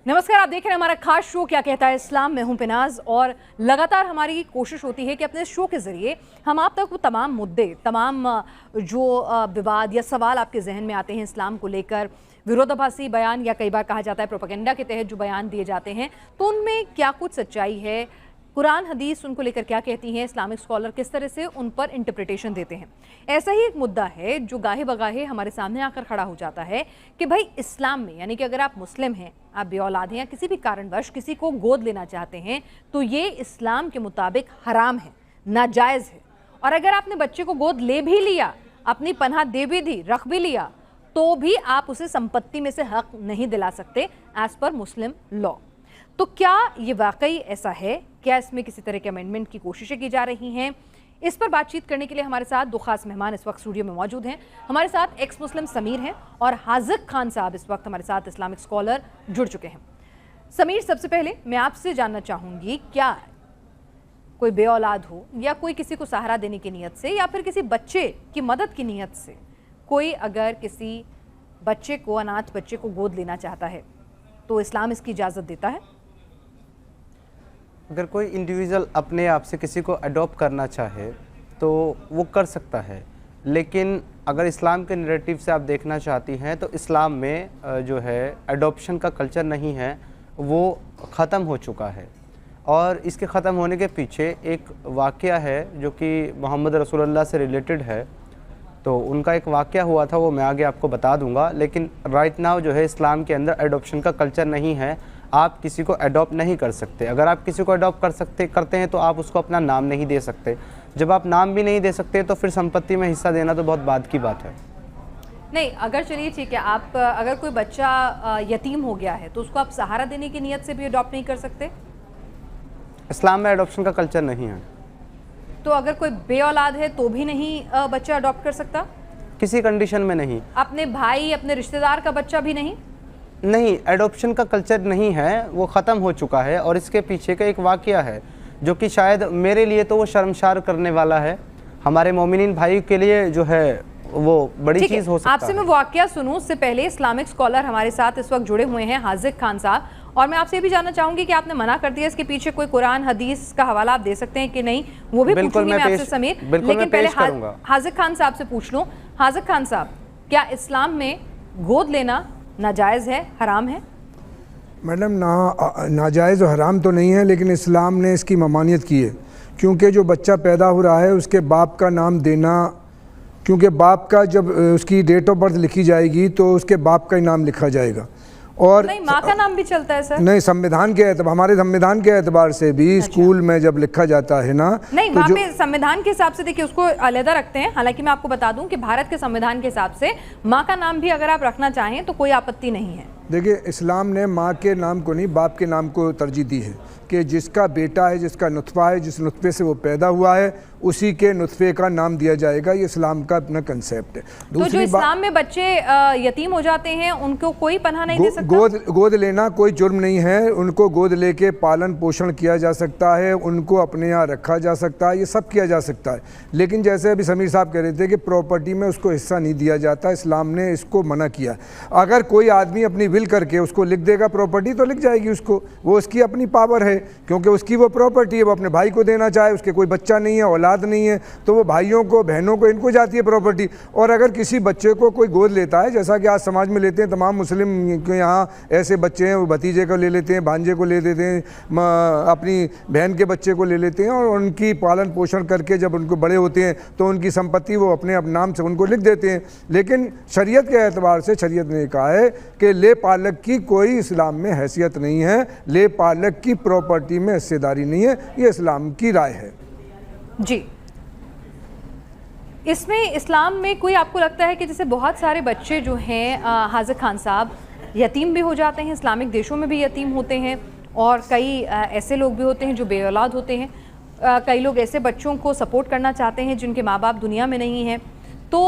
नमस्कार, आप देख रहे हैं हमारा खास शो क्या कहता है इस्लाम। मैं हूं पिनाज और लगातार हमारी कोशिश होती है कि अपने शो के ज़रिए हम आप तक वो तमाम मुद्दे, तमाम जो विवाद या सवाल आपके जहन में आते हैं इस्लाम को लेकर, विरोधाभासी बयान या कई बार कहा जाता है प्रोपेगेंडा के तहत जो बयान दिए जाते हैं, तो उनमें क्या कुछ सच्चाई है, कुरान हदीस उनको लेकर क्या कहती हैं, इस्लामिक स्कॉलर किस तरह से उन पर इंटरप्रिटेशन देते हैं। ऐसा ही एक मुद्दा है जो गाहे बगाहे हमारे सामने आकर खड़ा हो जाता है कि भाई इस्लाम में, यानी कि अगर आप मुस्लिम हैं, आप बेऔलाद हैं या किसी भी कारणवश किसी को गोद लेना चाहते हैं तो ये इस्लाम के मुताबिक हराम है, नाजायज़ है। और अगर आपने बच्चे को गोद ले भी लिया, अपनी पनाह दे भी दी, रख भी लिया, तो भी आप उसे संपत्ति में से हक नहीं दिला सकते एज पर मुस्लिम लॉ। तो क्या ये वाकई ऐसा है? क्या इसमें किसी तरह के अमेंडमेंट की कोशिशें की जा रही हैं? इस पर बातचीत करने के लिए हमारे साथ दो खास मेहमान इस वक्त स्टूडियो में मौजूद हैं। हमारे साथ एक्स मुस्लिम समीर हैं और हाजिक खान साहब इस वक्त हमारे साथ इस्लामिक स्कॉलर जुड़ चुके हैं। समीर, सबसे पहले मैं आपसे जानना चाहूँगी, क्या कोई बेऔलाद हो या कोई किसी को सहारा देने की नीयत से या फिर किसी बच्चे की मदद की नीयत से कोई अगर किसी बच्चे को, अनाथ बच्चे को गोद लेना चाहता है तो इस्लाम इसकी इजाज़त देता है? अगर कोई इंडिविजुअल अपने आप से किसी को अडॉप्ट करना चाहे तो वो कर सकता है, लेकिन अगर इस्लाम के नैरेटिव से आप देखना चाहती हैं तो इस्लाम में जो है अडॉप्शन का कल्चर नहीं है, वो ख़त्म हो चुका है। और इसके ख़त्म होने के पीछे एक वाक़या है जो कि मोहम्मद रसूलुल्लाह से रिलेटेड है। तो उनका एक वाक़या हुआ था, वो मैं आगे आपको बता दूंगा। लेकिन राइट नाउ जो है इस्लाम के अंदर अडॉप्शन का कल्चर नहीं है, आप किसी को अडॉप्ट नहीं कर सकते। अगर आप किसी को अडॉप्ट करते हैं तो आप उसको अपना नाम नहीं दे सकते। जब आप नाम भी नहीं दे सकते तो फिर संपत्ति में हिस्सा देना तो बहुत बाद की बात है। नहीं, अगर चलिए ठीक है, आप अगर कोई बच्चा यतीम हो गया है तो उसको आप सहारा देने की नीयत से भी अडॉप्ट नहीं कर सकते? इस्लाम में अडॉप्शन का कल्चर नहीं है। तो अगर कोई बेऔलाद है तो भी नहीं बच्चा अडॉप्ट कर सकता? किसी कंडीशन में नहीं। अपने भाई, अपने रिश्तेदार का बच्चा भी नहीं? नहीं, एडॉप्शन का कल्चर नहीं है, वो ख़त्म हो चुका है। और इसके पीछे का एक वाक़या है जो कि शायद मेरे लिए तो वो शर्मसार करने वाला है, हमारे मोमिनीन भाई के लिए जो है वो बड़ी चीज़ हो सकता है। आपसे मैं वाक़या सुनूं उससे पहले इस्लामिक स्कॉलर हमारे साथ इस वक्त जुड़े हुए हैं, हाजिक खान साहब। और मैं आपसे ये भी जानना चाहूँगी कि आपने मना कर दिया, इसके पीछे कोई कुरान हदीस का हवाला आप दे सकते हैं कि नहीं, वो भी पूछूंगी मैं आपसे समीर। लेकिन पहले हाजिक खान साहब से पूछ लूँ। हाजिक खान साहब, क्या इस्लाम में गोद लेना नाजायज़ है, हराम है? मैडम, नाजायज़ और हराम तो नहीं है, लेकिन इस्लाम ने इसकी ममानियत की है। क्योंकि जो बच्चा पैदा हो रहा है उसके बाप का नाम देना, क्योंकि बाप का जब उसकी डेट ऑफ बर्थ लिखी जाएगी तो उसके बाप का ही नाम लिखा जाएगा। और नहीं, माँ का नाम भी चलता है सर? नहीं, संविधान के एतबार, हमारे संविधान के एतबार से भी स्कूल में जब लिखा जाता है ना, नहीं, तो वहाँ पे संविधान के हिसाब से देखिए उसको अलहदा रखते हैं। हालांकि मैं आपको बता दूं कि भारत के संविधान के हिसाब से माँ का नाम भी अगर आप रखना चाहें तो कोई आपत्ति नहीं है। देखिए, इस्लाम ने माँ के नाम को नहीं, बाप के नाम को तरजीह दी है कि जिसका बेटा है, जिसका नुतफ़ा है, जिस नुतफ़े से वो पैदा हुआ है, उसी के नुतफ़े का नाम दिया जाएगा। ये इस्लाम का अपना कंसेप्ट है। तो जो इस्लाम में बच्चे यतीम हो जाते हैं उनको कोई पनाह नहीं दे सकता? गोद लेना कोई जुर्म नहीं है। उनको गोद लेके पालन पोषण किया जा सकता है, उनको अपने यहाँ रखा जा सकता है, ये सब किया जा सकता है। लेकिन जैसे अभी समीर साहब कह रहे थे कि प्रॉपर्टी में उसको हिस्सा नहीं दिया जाता, इस्लाम ने इसको मना किया। अगर कोई आदमी अपनी विल करके उसको लिख देगा प्रॉपर्टी तो लिख जाएगी उसको, वो उसकी अपनी पावर है, क्योंकि उसकी वो प्रॉपर्टी है। वो अपने भाई को देना चाहे, उसके कोई बच्चा नहीं है, औलाद नहीं है, तो वो भाइयों को, बहनों को, इनको जाती है प्रॉपर्टी। और अगर किसी बच्चे को कोई गोद लेता है, जैसा कि आज समाज में लेते हैं, तमाम मुस्लिम के यहाँ ऐसे बच्चे हैं, वो भतीजे को ले लेते हैं, भांजे को ले लेते हैं, अपनी बहन के बच्चे को ले लेते हैं और उनकी पालन पोषण करके जब उनको बड़े होते हैं तो उनकी संपत्ति वो अपने नाम से उनको लिख देते हैं। लेकिन शरीयत के एतबार से शरीयत ने कहा है कि ले पालक की कोई इस्लाम में हैसियत नहीं है, ले पालक की प्रॉपर्टी में हिस्सेदारी नहीं है। ये इस्लाम की राय है जी। इसमें इस्लाम में कोई आपको लगता है कि जैसे बहुत सारे बच्चे जो हैं हाजिक खान साहब यतीम भी हो जाते हैं, इस्लामिक देशों में भी यतीम होते हैं, और कई ऐसे लोग भी होते हैं जो बेऔलाद होते हैं। कई लोग ऐसे बच्चों को सपोर्ट करना चाहते हैं जिनके माँ बाप दुनिया में नहीं हैं, तो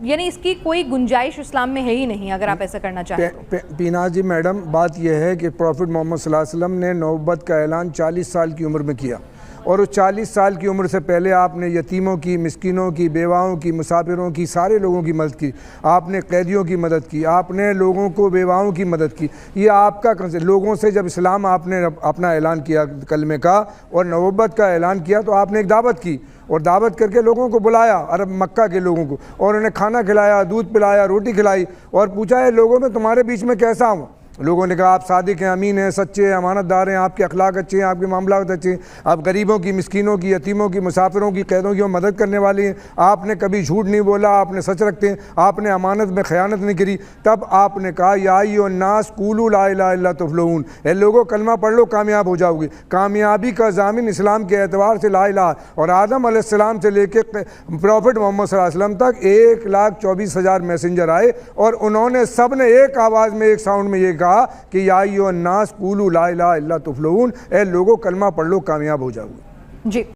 यानी इसकी कोई गुंजाइश इस्लाम में है ही नहीं अगर आप ऐसा करना चाहें तो। पीना जी मैडम, बात यह है कि प्रॉफिट मोहम्मद सल्लल्लाहु अलैहि वसल्लम ने नौबत का ऐलान 40 साल की उम्र में किया और उस 40 साल की उम्र से पहले आपने यतीमों की, मिस्किनों की, बेवाओं की, मुसाफिरों की, सारे लोगों की मदद की, आपने कैदियों की मदद की, आपने लोगों को, बेवाओं की मदद की। ये आपका लोगों से जब इस्लाम आपने अपना ऐलान किया कलमे का और नबुव्वत का ऐलान किया तो आपने एक दावत की और दावत करके लोगों को बुलाया, अरब मक्का के लोगों को, और उन्हें खाना खिलाया, दूध पिलाया, रोटी खिलाई और पूछा है लोगों में तुम्हारे बीच में कैसा हूँ। लोगों ने कहा आप सादिक हैं, अमीन हैं, सच्चे हैं, अमानतदार हैं, आपके अखलाक अच्छे हैं, आपके मामलात अच्छे हैं, आप गरीबों की, मिस्किनों की, यतीमों की, मुसाफिरों की, कैदों की मदद करने वाले हैं, आपने कभी झूठ नहीं बोला, आपने सच रखते हैं, आपने अमानत में ख़यानत नहीं करी। तब आपने कहा या अय्युहन्नास क़ूलू ला इलाहा इल्ला तुफ़्लिहून, ए लोगों कलमा पढ़ लो कामयाब हो जाओगे। कामयाबी का ज़ामिन इस्लाम के एतबार से ला इलाहा, और आदम अलैहिस्सलाम से लेके प्रॉफिट मोहम्मद सल्लल्लाहु अलैहि वसल्लम तक 1,24,000 मैसेंजर आए और उन्होंने सब ने एक आवाज़ में, एक साउंड में ये कहा कि या अय्युहन्नास क़ूलू ला इलाहा इल्ला तुफ़्लिहून, ए लोगों कलमा पढ़ लो कामयाब हो जाओगे। जी।